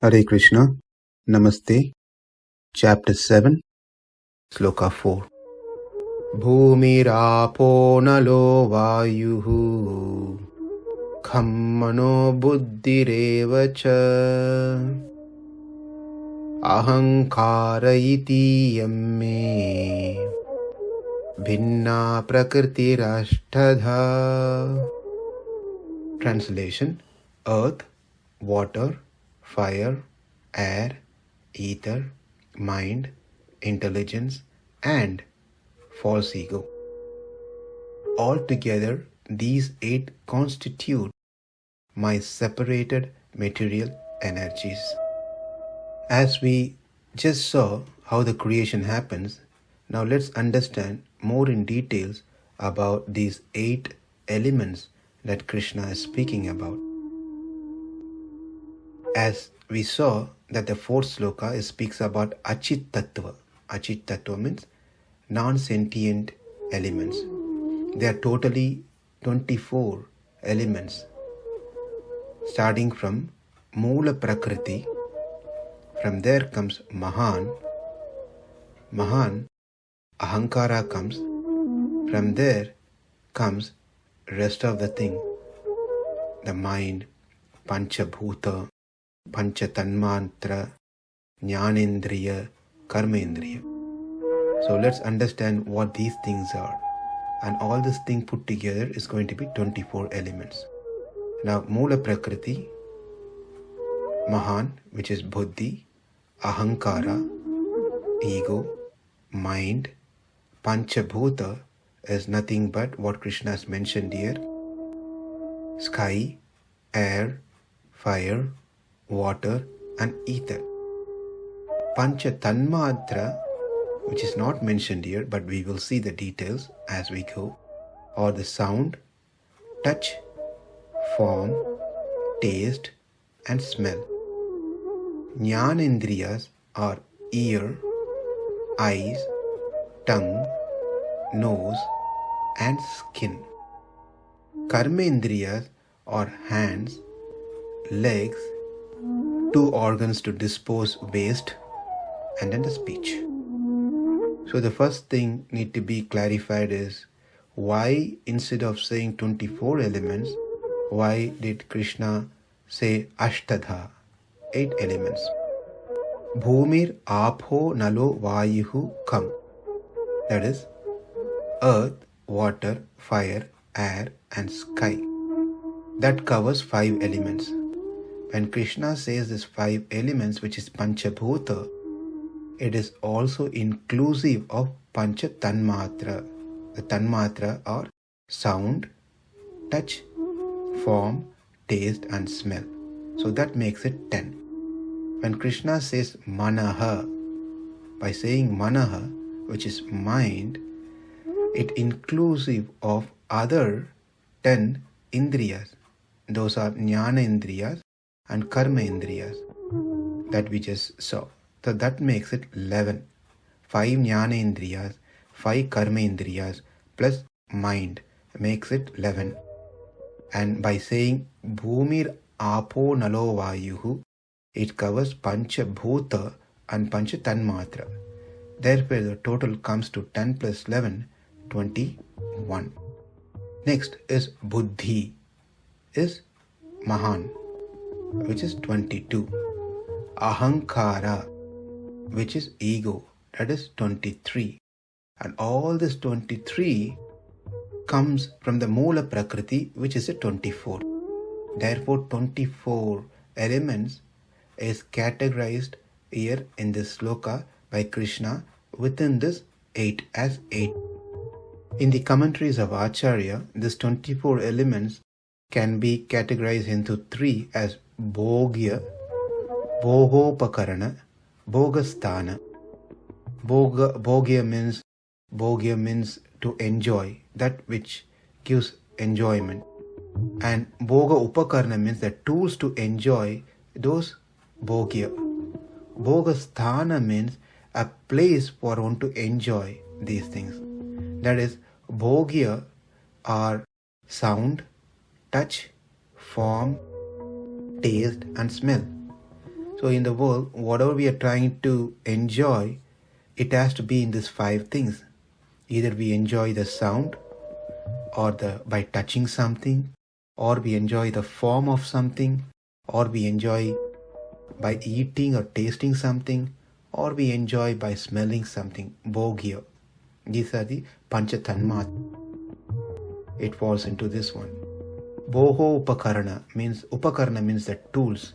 Hare Krishna, Namaste, Chapter 7, Sloka 4. Bhumirapo nalo vayuhu kham mano buddhireva cha ahankara iti yamme bhinna prakritirashtadha. Translation: Earth, water, fire, air, ether, mind, intelligence, and false ego. Altogether, these 8 constitute my separated material energies. As we just saw how the creation happens, now let's understand more in details about these 8 elements that Krishna is speaking about. As we saw that the 4th sloka speaks about achit tattva. Achit tattva means non-sentient elements. There are totally 24 elements, starting from Moola Prakriti. From there comes Mahan. Ahankara comes. From there comes rest of the thing, the mind, Panchabhuta, Panchatanmantra, Jnanendriya, Karmendriya. So let's understand what these things are. And all this thing put together is going to be 24 elements. Now, Moola Prakriti, Mahan, which is Buddhi, Ahankara, ego, mind, Panchabhuta is nothing but what Krishna has mentioned here: sky, air, fire, water, and ether. Pancha Tanmatra, which is not mentioned here, but we will see the details as we go, or the sound, touch, form, taste, and smell. Jnanendriyas are ear, eyes, tongue, nose, and skin. Karmendriyas are hands, legs, 2 organs to dispose waste, and then the speech. So the first thing need to be clarified is why, instead of saying 24 elements, why did Krishna say Ashtadha, 8 elements? Bhumir apho nalo vayuhu kham. That is earth, water, fire, air, and sky. That covers 5 elements. When Krishna says these 5 elements, which is Panchabhuta, it is also inclusive of Pancha Tanmatra. The Tanmatra are sound, touch, form, taste, and smell. So that makes it 10. When Krishna says Manaha, by saying Manaha, which is mind, it inclusive of other 10 indriyas. Those are Jnana Indriyas and Karma Indriyas that we just saw. So that makes it 11. 5 Jnana Indriyas, 5 Karma Indriyas plus mind makes it 11. And by saying Bhumir Apo Nalo Vayuhu, it covers Pancha Bhuta and Pancha Tanmatra. Therefore, the total comes to 10 plus 11, 21. Next is Buddhi, is Mahan, which is 22. Ahankara, which is ego, that is 23. And all this 23 comes from the Moola Prakriti, which is a 24. Therefore, 24 elements is categorized here in this sloka by Krishna within this 8 as 8. In the commentaries of Acharya, this 24 elements can be categorized into 3 as Bhogya, Bhogopakarana, Bhogasthana. Bhogya means to enjoy, that which gives enjoyment. And Bhoga Upakarana means the tools to enjoy those Bhogya. Bhogasthana means a place for one to enjoy these things. That is, Bhogya are sound, touch, form, taste, and smell. So in the world, whatever we are trying to enjoy, it has to be in these 5 things. Either we enjoy the sound, or by touching something, or we enjoy the form of something, or we enjoy by eating or tasting something, or we enjoy by smelling something. Bhogya. These are the pancha tanmat. It falls into this one. Boho upakarana means the tools.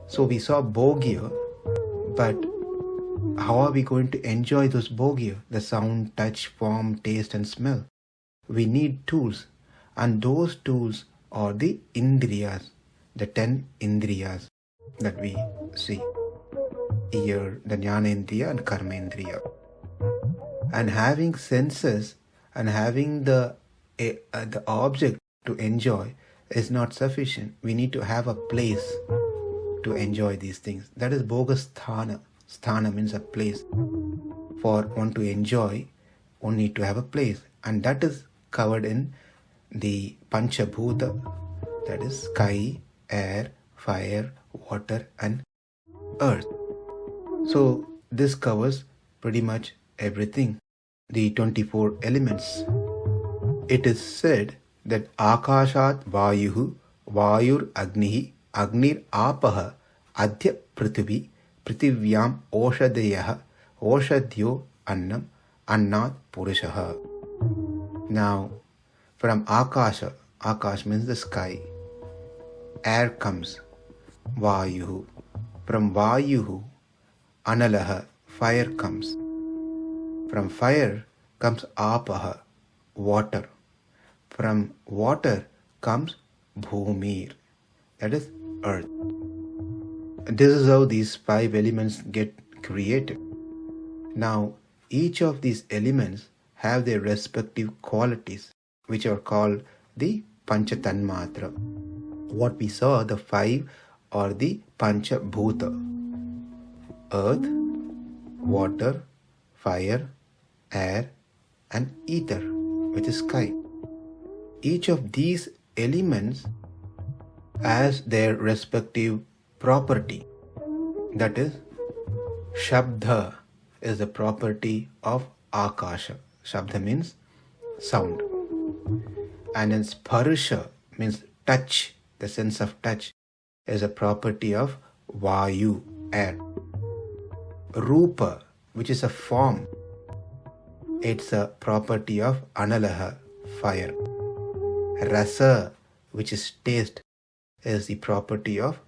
So we saw bhogya, but how are we going to enjoy those bhogya? The sound, touch, form, taste and smell. We need tools, and those tools are the indriyas, the 10 indriyas that we see. Ear, the jnanendriya and karmendriya. And having senses and having the object to enjoy is not sufficient. We need to have a place to enjoy these things. That is bhogasthana. Sthana means a place. For one to enjoy, one need to have a place. And that is covered in the Panchabhuta, that is sky, air, fire, water and earth. So this covers pretty much everything. The 24 elements. It is said that Akashat Vayuhu, Vayur Agnihi, Agnir Apaha, Adhya Prithivi, Prithivyam Oshadayaha, Oshadyo Annam, Annat Purushaha. Now, from Akasha, Akash means the sky, air comes, Vayuhu. From Vayuhu, Analaha, fire comes. From fire comes Apaha, water. From water comes Bhumir, that is earth. This is how these 5 elements get created. Now, each of these elements have their respective qualities, which are called the Pancha Tanmatra. What we saw, the 5 are the Pancha Bhuta: earth, water, fire, air and ether, which is sky. Each of these elements has their respective property. That is, Shabda is the property of Akasha. Shabda means sound. And then Sparsha means touch, the sense of touch, is a property of Vayu, air. Rupa, which is a form, it's a property of Analaha, fire. Rasa, which is taste, is the property of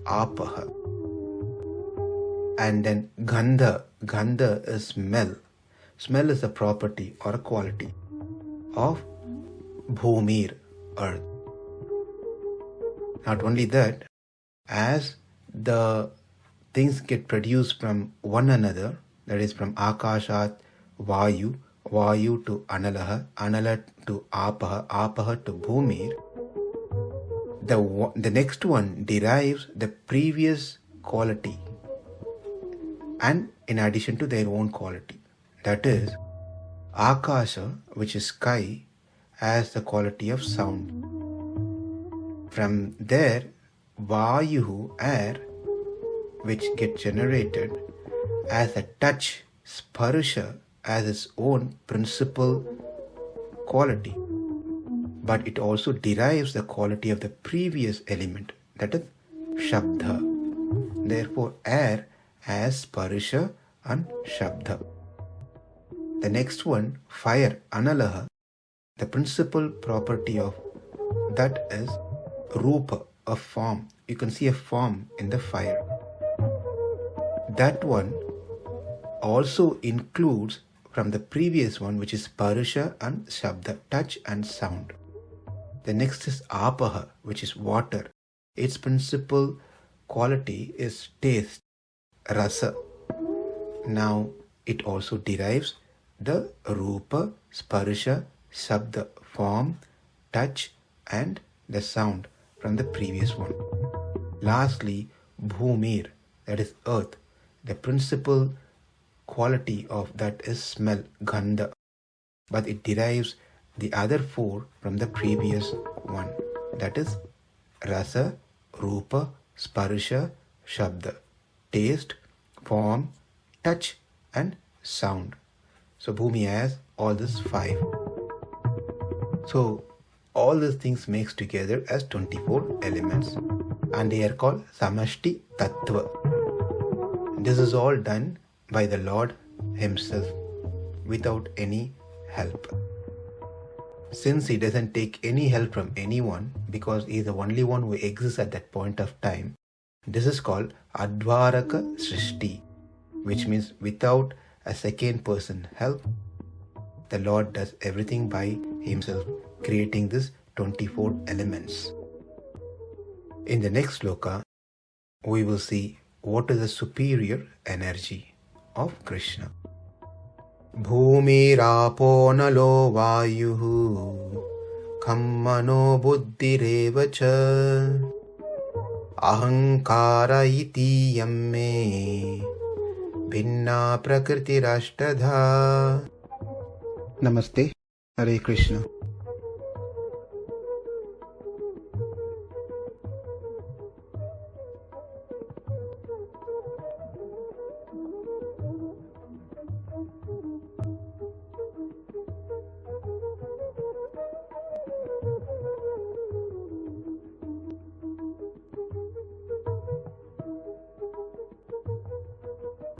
Apaha. And then Gandha, Gandha is smell. Smell is the property or a quality of Bhumir, earth. Not only that, as the things get produced from one another, that is from Akashat, Vayu, Vayu to Analaha, Anala to Apaha, Apaha to Bhumir, the next one derives the previous quality and in addition to their own quality. That is, Akasha, which is sky, has the quality of sound. From there, Vayu, air, which gets generated, as a touch, Sparsha, as its own principal quality. But it also derives the quality of the previous element, that is Shabda. Therefore, air has Sparsha and Shabda. The next one, fire, Analaha, the principal property of that is Rupa, a form. You can see a form in the fire. That one also includes from the previous one, which is Sparsha and Shabda, touch and sound. The next is Apaha, which is water. Its principal quality is taste, Rasa. Now it also derives the Rupa, Sparsha, Shabda, form, touch and the sound from the previous one. Lastly, Bhumir, that is earth. The principal quality of that is smell, Gandha. But it derives the other 4 from the previous one. That is Rasa, Rupa, Sparsha, Shabda. taste, form, touch and sound. So Bhumi has all these 5. So all these things makes together as 24 elements and they are called samashti tattva. This is all done by the Lord himself without any help. Since he doesn't take any help from anyone because he is the only one who exists at that point of time, this is called advaraka srishti, which means without a second person help, the Lord does everything by himself, creating these 24 elements. In the next sloka, we will see what is the superior energy of Krishna. Bhumirapo nalo vayuhu khammano buddhireva cha ahankara iti yamme bhinna prakritirashtadha. Namaste. Hare Krishna.